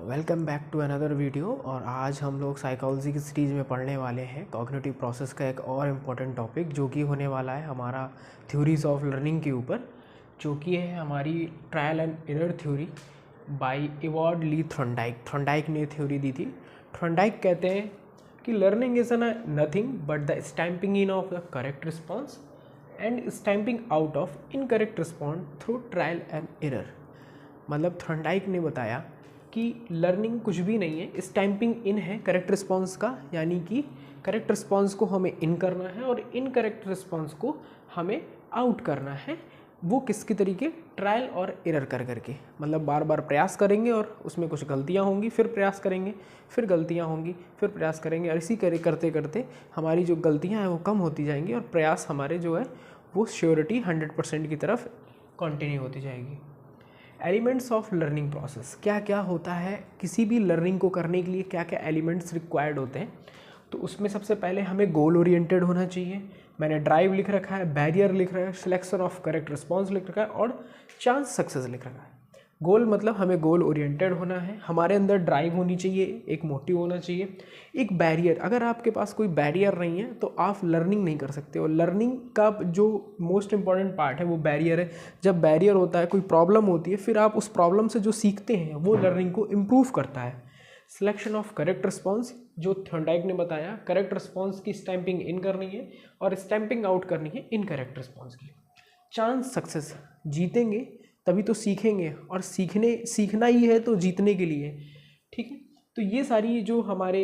Welcome back to another video. और आज हम लोग साइकोलॉजी की सीरीज़ में पढ़ने वाले हैं कॉग्निटिव प्रोसेस का एक और इम्पॉर्टेंट टॉपिक, जो कि होने वाला है हमारा थ्योरीज ऑफ लर्निंग के ऊपर, जो कि है हमारी trial and error theory by Edward Lee Thorndike. Thorndike ने थ्योरी दी थी। थॉर्नडाइक कहते हैं कि learning is nothing but the stamping in of the correct response and stamping out of incorrect response through trial and error. मतलब Thorndike ने बताया कि लर्निंग कुछ भी नहीं है, स्टैम्पिंग इन है करेक्ट रिस्पॉन्स का, यानी कि करेक्ट रिस्पॉन्स को हमें इन करना है और इनकरेक्ट रिस्पॉन्स को हमें आउट करना है। वो किसके तरीके? ट्रायल और एरर कर करके। मतलब बार बार प्रयास करेंगे और उसमें कुछ गलतियां होंगी, फिर प्रयास करेंगे, फिर गलतियां होंगी, फिर प्रयास करेंगे, और इसी करते करते हमारी जो गलतियां हैं वो कम होती जाएंगी और प्रयास हमारे जो है वो श्योरिटी 100% की तरफ कंटिन्यू होती जाएगी। एलिमेंट्स ऑफ लर्निंग प्रोसेस, क्या क्या होता है किसी भी लर्निंग को करने के लिए, क्या क्या एलिमेंट्स रिक्वायर्ड होते हैं। तो उसमें सबसे पहले हमें गोल ओरिएंटेड होना चाहिए। मैंने ड्राइव लिख रखा है, बैरियर लिख रखा है, सिलेक्शन ऑफ करेक्ट रिस्पॉन्स लिख रखा है और चांस सक्सेस लिख रखा है। गोल मतलब हमें गोल ओरिएंटेड होना है, हमारे अंदर ड्राइव होनी चाहिए, एक मोटिव होना चाहिए, एक बैरियर। अगर आपके पास कोई बैरियर नहीं है तो आप लर्निंग नहीं कर सकते। और लर्निंग का जो मोस्ट इंपॉर्टेंट पार्ट है वो बैरियर है। जब बैरियर होता है, कोई प्रॉब्लम होती है, फिर आप उस प्रॉब्लम से जो सीखते हैं वो लर्निंग को इम्प्रूव करता है। सिलेक्शन ऑफ करेक्ट रिस्पॉन्स, जो थॉर्नडाइक ने बताया, करेक्ट रिस्पॉन्स की स्टैंपिंग इन करनी है और स्टैंपिंग आउट करनी है इनकरेक्ट रिस्पॉन्स की। चांस सक्सेस, जीतेंगे तभी तो सीखेंगे, और सीखना ही है तो जीतने के लिए। ठीक है, तो ये सारी जो हमारे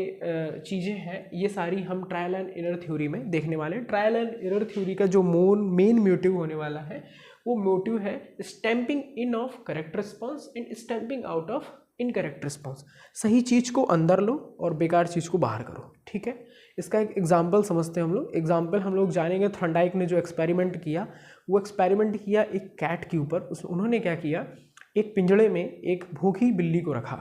चीज़ें हैं, ये सारी हम ट्रायल एंड एरर थ्योरी में देखने वाले हैं। ट्रायल एंड एरर थ्योरी का जो मेन मोटिव होने वाला है वो मोटिव है stamping in of correct response and stamping out of incorrect response. सही चीज़ को अंदर लो और बेकार चीज़ को बाहर करो। ठीक है, इसका एक एग्जाम्पल समझते हैं हम लोग। एग्जाम्पल हम लोग जानेंगे, थॉर्नडाइक ने जो एक्सपेरिमेंट किया, वो एक्सपेरिमेंट किया एक कैट के ऊपर। उन्होंने क्या किया, एक पिंजड़े में एक भूखी बिल्ली को रखा।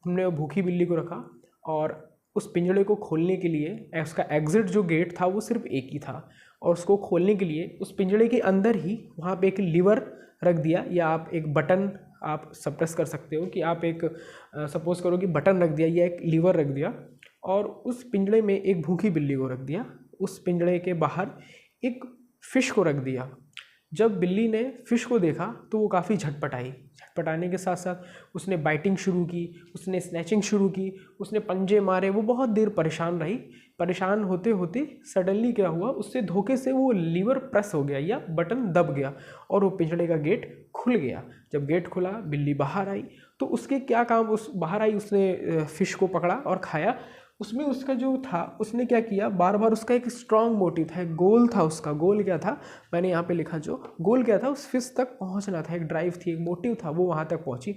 उन्होंने भूखी बिल्ली को रखा और उस पिंजड़े को खोलने के लिए उसका एग्जिट जो गेट था वो सिर्फ एक ही था, और उसको खोलने के लिए उस पिंजड़े के अंदर ही वहाँ पे एक लीवर रख दिया, या आप एक बटन आप सप्रेस कर सकते हो कि आप एक सपोज करो कि बटन रख दिया या एक लीवर रख दिया, और उस पिंजड़े में एक भूखी बिल्ली को रख दिया। उस पिंजड़े के बाहर एक फिश को रख दिया। जब बिल्ली ने फिश को देखा तो वो काफ़ी झटपटाई। झटपटाने के साथ साथ उसने बाइटिंग शुरू की, उसने स्नैचिंग शुरू की, उसने पंजे मारे। वो बहुत देर परेशान रही। परेशान होते होते सडनली क्या हुआ, उससे धोखे से वो लीवर प्रेस हो गया या बटन दब गया और वो पिंजड़े का गेट खुल गया। जब गेट खुला, बिल्ली बाहर आई, तो उसके क्या काम, उस बाहर आई, उसने फिश को पकड़ा और खाया। उसमें उसका जो था, उसने क्या किया, बार बार उसका एक स्ट्रॉन्ग मोटिव था, एक गोल था। उसका गोल क्या था, मैंने यहाँ पे लिखा, जो गोल क्या था, उस फिश तक पहुँचना था। एक ड्राइव थी, एक मोटिव था, वो वहाँ तक पहुँची।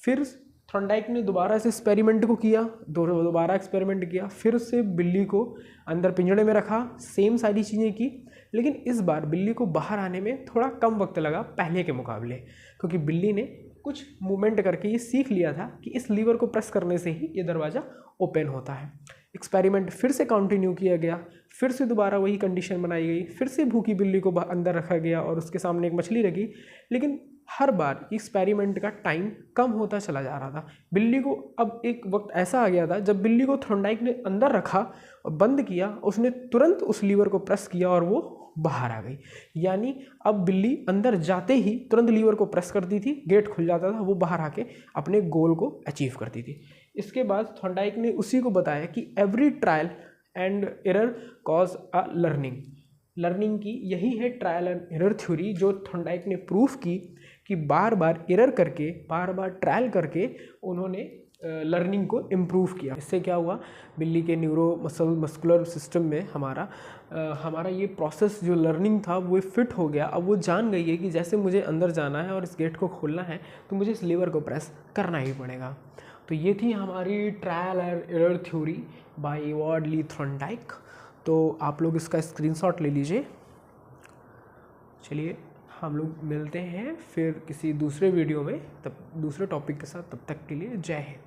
फिर थॉर्नडाइक ने दोबारा से एक्सपेरिमेंट को किया, दोबारा एक्सपेरिमेंट किया, फिर से बिल्ली को अंदर पिंजड़े में रखा, सेम सारी चीज़ें की। लेकिन इस बार बिल्ली को बाहर आने में थोड़ा कम वक्त लगा पहले के मुकाबले, क्योंकि बिल्ली ने कुछ मूवमेंट करके ये सीख लिया था कि इस लीवर को प्रेस करने से ही ये दरवाज़ा ओपन होता है। एक्सपेरिमेंट फिर से कंटिन्यू किया गया, फिर से दोबारा वही कंडीशन बनाई गई, फिर से भूखी बिल्ली को अंदर रखा गया और उसके सामने एक मछली रखी। लेकिन हर बार एक्सपेरिमेंट का टाइम कम होता चला जा रहा था। बिल्ली को अब एक वक्त ऐसा आ गया था जब बिल्ली को थॉर्नडाइक ने अंदर रखा और बंद किया, उसने तुरंत उस लीवर को प्रेस किया और वो बाहर आ गई। यानी अब बिल्ली अंदर जाते ही तुरंत लीवर को प्रेस करती थी, गेट खुल जाता था, वो बाहर आके अपने गोल को अचीव करती थी। इसके बाद थॉर्नडाइक ने उसी को बताया कि every trial and error cause a learning. Learning की यही है ट्रायल एंड एरर थ्योरी, जो थॉर्नडाइक ने प्रूफ की कि बार बार एरर करके, बार बार ट्रायल करके उन्होंने लर्निंग को इम्प्रूव किया। इससे क्या हुआ, बिल्ली के मस्कुलर सिस्टम में हमारा ये प्रोसेस जो लर्निंग था वो फिट हो गया। अब वो जान गई है कि जैसे मुझे अंदर जाना है और इस गेट को खोलना है तो मुझे इस लीवर को प्रेस करना ही पड़ेगा। तो ये थी हमारी trial and error theory by Edward Lee Thorndike. तो आप लोग इसका स्क्रीनशॉट ले लीजिए। चलिए, हम लोग मिलते हैं फिर किसी दूसरे वीडियो में, तब दूसरे टॉपिक के साथ। तब तक के लिए जय हिंद।